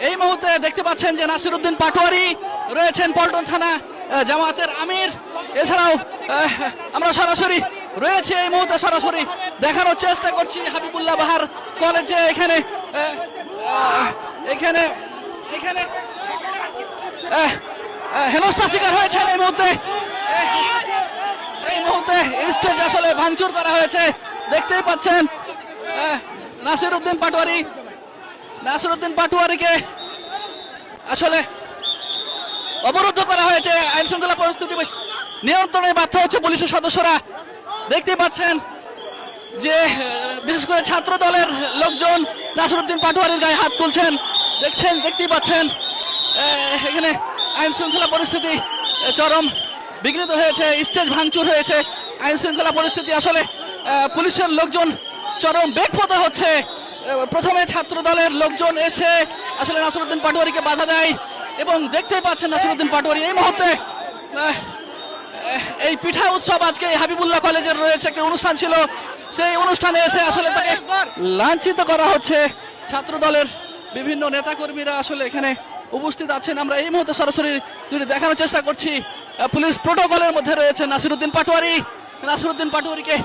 এই মুহূর্তে দেখতে পাচ্ছেন যে নাসিরউদ্দিন পাটোয়ারি রয়েছেন পল্টন থানা জামায়াতের আমির। এছাড়াও আমরা সরাসরি রয়েছে এই মুহূর্তে সরাসরি দেখানোর চেষ্টা করছি হাবিবুল্লাহ বাহার কলেজে। এখানে এখানে এখানে হেনস্থা শিকার হয়েছেন এই মুহূর্তে স্টেজ আসলে ভাঙচুর করা হয়েছে। দেখতেই পাচ্ছেন নাসিরউদ্দিন পাটোয়ারিকে আসলে অবরুদ্ধ করা হয়েছে। আইন শৃঙ্খলা পরিস্থিতি নিয়ন্ত্রণে ব্যর্থ হচ্ছে পুলিশের সদস্যরা। দেখতে পাচ্ছেন যে বিশেষ করে ছাত্র দলের লোকজন নাসিরউদ্দিন পাটোয়ারির গায়ে হাত তুলছেন। দেখতেই পাচ্ছেন এখানে আইন শৃঙ্খলা পরিস্থিতি চরম বিঘ্নিত হয়েছে, স্টেজ ভাঙচুর হয়েছে। আইন শৃঙ্খলা পরিস্থিতি আসলে পুলিশের লোকজন চরম বেগপথে হচ্ছে। প্রথমে ছাত্র দলের লোকজন এসে আসলে নাসিরউদ্দিন পাটোয়ারিকে বাধা দেয় এবং দেখতেই পাচ্ছেন নাসিরউদ্দিন পাটোয়ারি এই মুহূর্তে এই পিঠা উৎসব আজকে হাবিবুল্লাহ কলেজের রয়েছে একটা অনুষ্ঠান ছিল, সেই অনুষ্ঠানে এসে আসলে তাকে লাঞ্ছিত করা হচ্ছে। ছাত্র দলের বিভিন্ন নেতাকর্মীরা আসলে এখানে উপস্থিত আছেন। আমরা এই মুহূর্তে সরাসরি দেখানোর চেষ্টা করছি পুলিশ প্রোটোকলের মধ্যে রয়েছে নাসিরউদ্দিন পাটোয়ারিকে